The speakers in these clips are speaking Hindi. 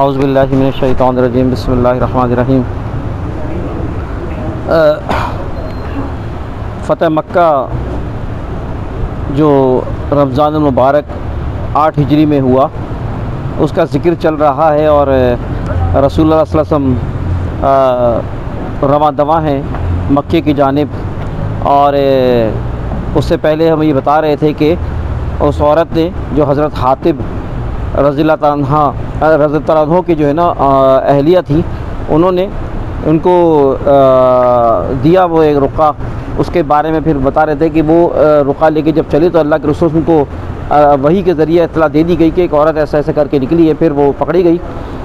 औज़ुबिल्लाहि मिनश्शैतानिर्रजीम बिस्मिल्लाहिर्रहमानिर्रहीम। फ़तह मक्का जो रमज़ान मुबारक 8 हिजरी में हुआ उसका ज़िक्र चल रहा है और रसूलुल्लाह सल्लल्लाहु अलैहि वसल्लम रवां दवा हैं मक्के की जानिब। और उससे पहले हम ये बता रहे थे कि उस औरत ने जो हज़रत हातिब रज़ियल्लाहु अन्हा की जो है ना अहलिया थी, उन्होंने उनको दिया वो एक रुक़ा। उसके बारे में फिर बता रहे थे कि वो रुक़ा लेके जब चले तो अल्लाह के रसूल उनको वही के ज़रिए इत्तला दे दी गई कि एक औरत ऐसा ऐसा करके निकली है। फिर वो पकड़ी गई,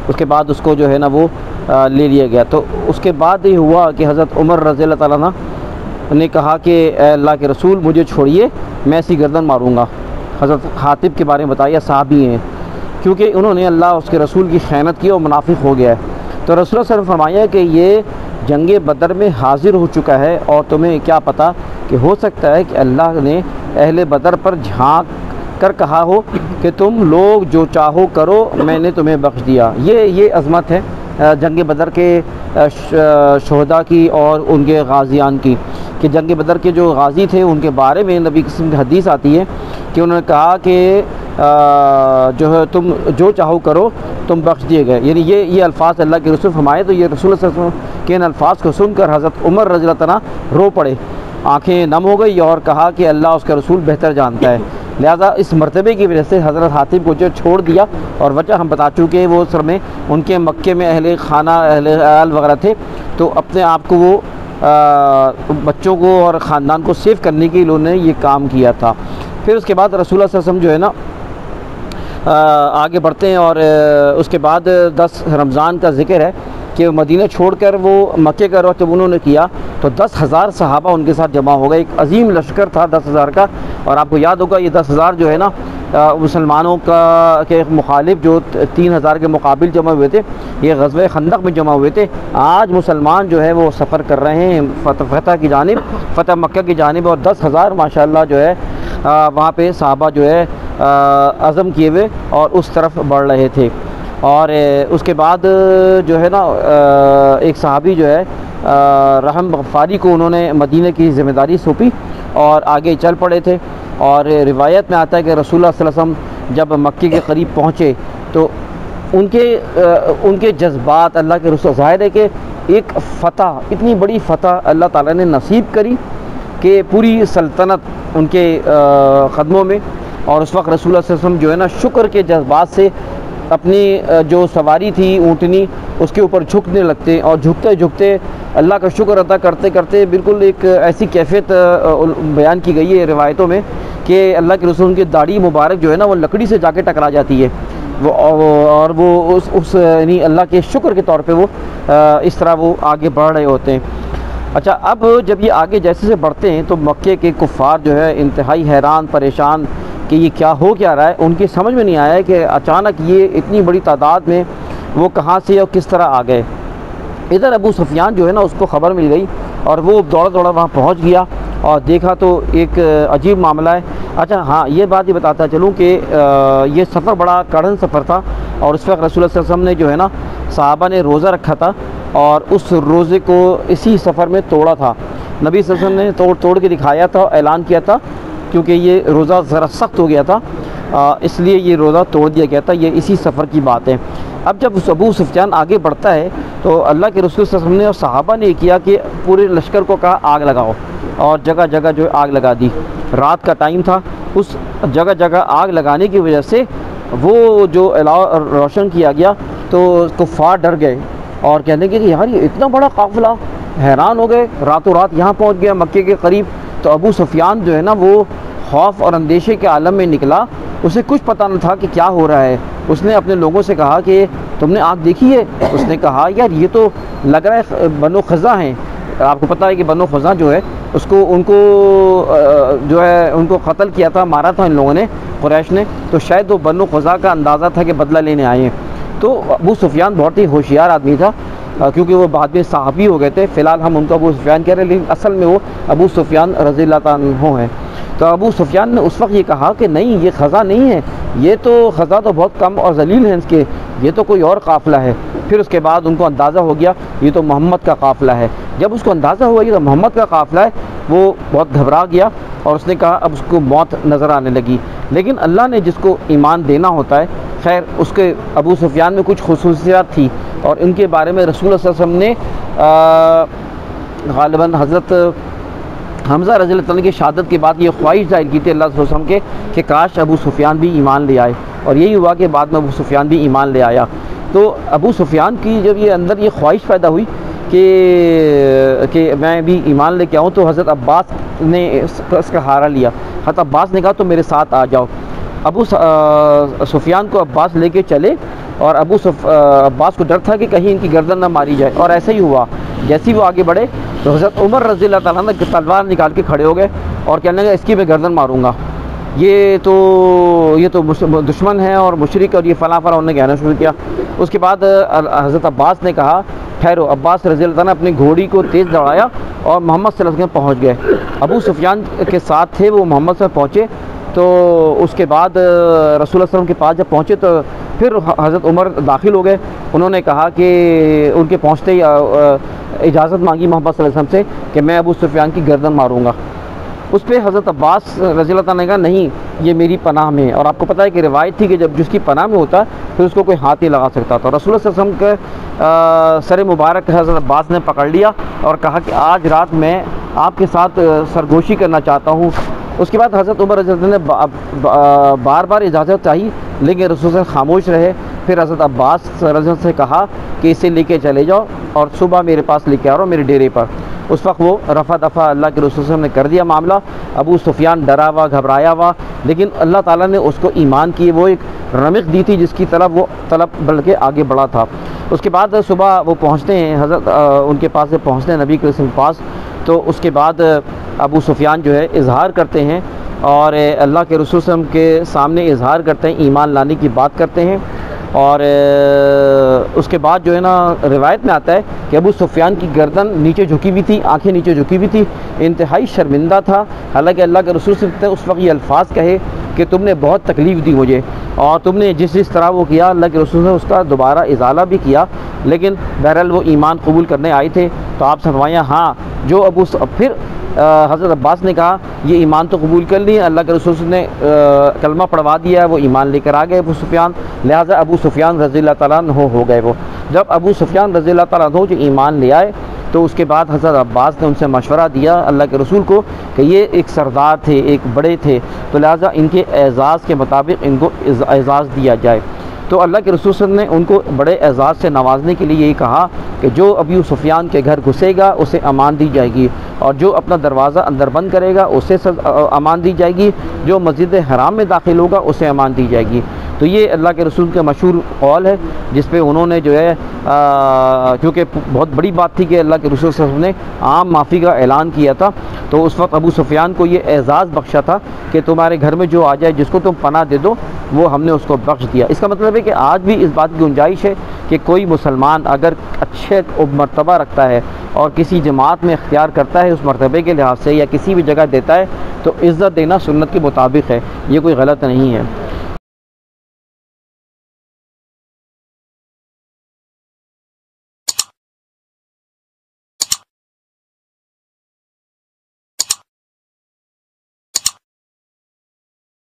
उसके बाद उसको जो है ना वो ले लिया गया। तो उसके बाद ये हुआ कि हज़रत उमर रज़ियल्लाहु ताला अन्हु ने कहा कि अल्लाह के रसूल मुझे छोड़िए, मैं ऐसी गर्दन मारूँगा। हज़रत हातिब के बारे में बताया, साहबी हैं, क्योंकि उन्होंने अल्लाह उसके रसूल की खयानत की और मुनाफिक हो गया है। तो रसूल सल्लल्लाहु अलैहि वसल्लम फरमाया कि ये जंग बदर में हाज़िर हो चुका है और तुम्हें क्या पता कि हो सकता है कि अल्लाह ने अहले बदर पर झांक कर कहा हो कि तुम लोग जो चाहो करो, मैंने तुम्हें बख्श दिया। ये अज़मत है जंग बदर के शहदा की और उनके गाज़ियान की, कि जंग बदर के जो गाज़ी थे उनके बारे में नबी किस्म की हदीस आती है कि उन्होंने कहा कि जो है तुम जो चाहो करो, तुम बख्श दिए गए। यानी ये अल्फ़ाज़ अल्लाह के रसूल फरमाए। तो ये रसूल सल्लल्लाहु अलैहि वसल्लम के इन अल्फ़ाज़ को सुनकर हज़रत उमर रज़ियल्लाहु अन्हु रो पड़े, आँखें नम हो गई और कहा कि अल्लाह उसका रसूल बेहतर जानता है। लिहाजा इस मरतबे की वजह से हज़रत हातिब को जो छोड़ दिया, और वजह हम बता चुके हैं, वो सर में उनके मक्के में अहले खाना अहले आल वगैरह थे, तो अपने आप को वो बच्चों को और ख़ानदान को सेव करने के लिए उन्होंने ये काम किया था। फिर उसके बाद रसूलुल्लाह सल्लल्लाहु अलैहि वसल्लम जो है ना आगे बढ़ते हैं और उसके बाद 10 रमज़ान का ज़िक्र है कि मदीना छोड़कर वो मक्के का रुख जब उन्होंने किया तो 10,000 सहाबा उनके साथ जमा हो गए। एक अजीम लश्कर था 10,000 का। और आपको याद होगा ये 10,000 जो है ना मुसलमानों के मुखालिफ जो 3,000 के मुकाबिल जमा हुए थे, ये ग़ज़वे खंदक में जमा हुए थे। आज मुसलमान जो है वो सफ़र कर रहे हैं फ़तह की जानिब, फ़तह मक्का की जानिब, और 10,000 माशाअल्लाह जो है वहाँ पे सहाबा जो है अज़म किए हुए और उस तरफ बढ़ रहे थे। और उसके बाद जो है ना एक सहाबी जो है रहम गफ़ारी को उन्होंने मदीने की ज़िम्मेदारी सौंपी और आगे चल पड़े थे। और रिवायत में आता है कि रसूलुल्लाह सल्लल्लाहु अलैहि वसल्लम जब मक्के के करीब पहुँचे तो उनके जज्बात, अल्लाह के रसूल, ज़ाहिर है कि एक फ़तह, इतनी बड़ी फ़तह अल्लाह ताला ने नसीब करी कि पूरी सल्तनत उनके क़दमों में। और उस वक्त रसूलुल्लाह सल्लल्लाहु अलैहि वसल्लम जो है ना शुक्र के जज्बात से अपनी जो सवारी थी ऊँटनी, उसके ऊपर झुकने लगते और झुकते झुकते अल्लाह का शुक्र अदा करते करते बिल्कुल एक ऐसी कैफियत बयान की गई है रिवायतों में कि अल्लाह के रसूल की दाढ़ी मुबारक जो है ना वो लकड़ी से जाके टकरा जाती है और वो उस यानी अल्लाह के शुक्र के तौर पे वो इस तरह वो आगे बढ़ रहे होते हैं। अच्छा, अब जब ये आगे जैसे से बढ़ते हैं तो मक्के के कुफ़ार जो है इंतहाई हैरान परेशान कि ये क्या हो क्या रहा है। उनकी समझ में नहीं आया कि अचानक ये इतनी बड़ी तादाद में वो कहाँ से और किस तरह आ गए। इधर अबू सुफियान जो है ना उसको ख़बर मिल गई और वो दौड़ा दौड़ा वहाँ पहुँच गया और देखा तो एक अजीब मामला है। अच्छा हाँ, ये बात ही बताता चलूँ कि ये सफ़र बड़ा कड़न सफ़र था और उस वक्त रसूलुल्लाह सल्लल्लाहु अलैहि वसल्लम ने जो है ना सहाबा ने रोज़ा रखा था और उस रोज़े को इसी सफ़र में तोड़ा था। नबी सल्लल्लाहु अलैहि वसल्लम ने तोड़ के दिखाया था, ऐलान किया था, क्योंकि ये रोज़ा ज़रा सख्त हो गया था, इसलिए ये रोज़ा तोड़ दिया गया था। ये इसी सफ़र की बात है। अब जब अबू सुफियान आगे बढ़ता है तो अल्लाह के रसूल सल्लल्लाहु अलैहि वसल्लम ने और सहाबा ने किया कि पूरे लश्कर को कहा आग लगाओ, और जगह जगह जो आग लगा दी। रात का टाइम था, उस जगह जगह आग लगाने की वजह से वो जो अलावा रोशन किया गया तो कुफ़ार डर गए और कहने लगे कि यार ये इतना बड़ा काफ़िला, हैरान हो गए, रातों रात यहाँ पहुँच गया मक्के के करीब। तो अबू सुफियान जो है ना वो खौफ और अंदेशे के आलम में निकला, उसे कुछ पता न था कि क्या हो रहा है। उसने अपने लोगों से कहा कि तुमने आग देखी है? उसने कहा यार ये तो लग रहा है बनो ख़ज़ा हैं। आपको पता है कि बनो ख़ज़ा जो है उनको जो है उनको क़त्ल किया था, मारा था इन लोगों ने, कुरैश ने। तो शायद वो बनो ख़ज़ा का अंदाज़ा था कि बदला लेने आए हैं। तो अबू सुफियान बहुत ही होशियार आदमी था, क्योंकि वो बाद में सहाबी हो गए थे। फ़िलहाल हम उनको अबू सुफियान कह रहे हैं, लेकिन असल में वो अबू सुफियान रज़ियल्लाहु अन्हु हैं। तो अबू सुफियान ने उस वक्त ये कहा कि नहीं, ये ख़ज़ा नहीं है, ये तो ख़ज़ा तो बहुत कम और ज़लील हैं इसके, ये तो कोई और काफ़िला है। फिर उसके बाद उनको अंदाज़ा हो गया ये तो मोहम्मद का काफ़िला है। जब उसको अंदाज़ा हुआ ये तो मोहम्मद का काफ़िला है, वो बहुत घबरा गया और उसने कहा, अब उसको मौत नज़र आने लगी। लेकिन अल्लाह ने जिसको ईमान देना होता है, खैर उसके अबू सुफियान में कुछ खुसूसियात थी और इनके बारे में रसूल सल्लल्लाहु अलैहि वसल्लम ने ग़ालिबन हज़रत हमज़ा रज़ी अल्लाह अन्हु की शहादत के बाद ये ख्वाहिश ज़ाहिर की थी अल्लाह के रसूल के कि काश अबू सुफियान भी ईमान ले आए, और यही हुआ कि बाद में अबू सुफियान भी ईमान ले आया। तो अबू सुफियान की जब ये अंदर ये ख्वाहिश पैदा हुई कि मैं भी ईमान लेके आऊँ, तो हज़रत अब्बास ने इसका सहारा लिया। हज़रत अब्बास ने कहा तो मेरे साथ आ जाओ। अबू सुफियान को अब्बास लेके चले और अब्बास को डर था कि कहीं इनकी गर्दन ना मारी जाए, और ऐसा ही हुआ। जैसे ही वो आगे बढ़े तो हज़रत उमर रज़ी अल्लाह तआला अन्हु तलवार निकाल के खड़े हो गए और कहने लगे इसकी मैं गर्दन मारूंगा, ये तो दुश्मन है और मुशरिक, और ये फ़लाँ उन्होंने कहना शुरू किया। उसके बाद हज़रत अब्बास ने कहा ठहरो। अब्बास रज़ी अल्लाह तआला ने अपनी घोड़ी को तेज़ दौड़ाया और मोहम्मद सल्लल्लाहु अलैहि वसल्लम पहुँच गए। अबू सुफियान के साथ थे, वो मोहम्मद से पहुँचे। तो उसके बाद रसूल सल्लल्लाहु अलैहि वसल्लम के पास जब पहुँचे तो फिर हज़रत उमर दाखिल हो गए। उन्होंने कहा कि उनके पहुँचते ही इजाज़त मांगी मोहम्मद सल्लल्लाहु अलैहि वसल्लम से कि मैं अबू सुफियान की गर्दन मारूंगा। उस पर हज़रत अब्बास रज़ी अल्लाह तआला ने कहा नहीं, ये मेरी पनाह में है। और आपको पता है कि रिवायत थी कि जब जिसकी पनाह में होता है फिर उसको कोई हाथ नहीं लगा सकता था। रसूल सल्लल्लाहु अलैहि वसल्लम के सर मुबारक हज़रत अब्बास ने पकड़ लिया और कहा कि आज रात मैं आपके साथ सरगोशी करना चाहता हूँ। उसके बाद हज़रत उमर रज़ी अल्लाह ने बार बार इजाज़त चाहिए, लेकिन रसूल सल्लल्लाहु अलैहि वसल्लम खामोश रहे। फिर हज़रत अब्बास रज़ी अल्लाह से कहा कि इसे लेके चले जाओ और सुबह मेरे पास लेके आ रहा मेरे डेरे पर। उस वक्त वो रफ़ा दफ़ा अल्लाह के रसूल ने कर दिया मामला। अबू सुफियान डरा हुआ, घबराया हुआ, लेकिन अल्लाह ताला ने उसको ईमान की वो एक रमक़ दी थी जिसकी तरफ वो तलब बल्कि आगे बढ़ा था। उसके बाद सुबह वो पहुँचते हैं हज़रत उनके पास से पहुँचते हैं नबी के पास। तो उसके बाद अबू सुफियान जो है इजहार करते हैं और अल्लाह के रसूल के सामने इजहार करते हैं, ईमान लाने की बात करते हैं। और उसके बाद जो है ना रिवायत में आता है कि अबू सुफियान की गर्दन नीचे झुकी हुई थी, आंखें नीचे झुकी हुई थी, इंतहाई शर्मिंदा था। हालांकि अल्लाह के रसूल से उस वक्त ये अल्फाज कहे कि तुमने बहुत तकलीफ़ दी मुझे और तुमने जिस तरह वो किया, अल्लाह के रसूल ने उसका दोबारा इजाला भी किया। लेकिन बहरहाल वो ईमान कबूल करने आए थे। तो आप फरमाया हाँ, जो फिर हज़रत अब्बास ने कहा ये ईमान तो कबूल कर लिया, अल्लाह के रसूल ने कलमा पढ़वा दिया, वो ईमान लेकर आ गए अबू सुफियान। लिहाजा अबू सुफियान रज़ी अल्लाह तआला अन्हु हो गए। वो जब अबू सुफियान रज़ी अल्लाह तआला अन्हु जो ईमान ले आए तो उसके बाद हज़रत अब्बास ने उनसे मशवरा दिया अल्लाह के रसूल को कि ये एक सरदार थे, एक बड़े थे, तो लिहाजा इनके एज़ाज़ के मुताबिक इनको एज़ाज़ दिया जाए। तो अल्लाह के रसूल ने उनको बड़े एज़ाज़ से नवाजने के लिए यही कहा कि जो अबू सुफियान के घर घुसेगा उसे अमान दी जाएगी, और जो अपना दरवाज़ा अंदर बंद करेगा उसे अमान दी जाएगी, जो मस्जिद हराम में दाखिल होगा उसे अमान दी जाएगी। तो ये अल्लाह के रसूल का मशहूर कौल है जिस पे उन्होंने जो है क्योंकि बहुत बड़ी बात थी कि अल्लाह के रसूल सल्लल्लाहु अलैहि वसल्लम ने आम माफ़ी का ऐलान किया था। तो उस वक्त अबू सुफियान को ये एज़ाज़ बख्शा था कि तुम्हारे घर में जो आ जाए, जिसको तुम पनाह दे दो, वो हमने उसको बख्श दिया। इसका मतलब है कि आज भी इस बात की गुंजाइश है कि कोई मुसलमान अगर अच्छे मर्तबा रखता है और किसी जमात में इख्तियार करता है उस मर्तबे के लिहाज से, या किसी भी जगह देता है, तो इज़्ज़त देना सुन्नत के मुताबिक है, ये कोई गलत नहीं है।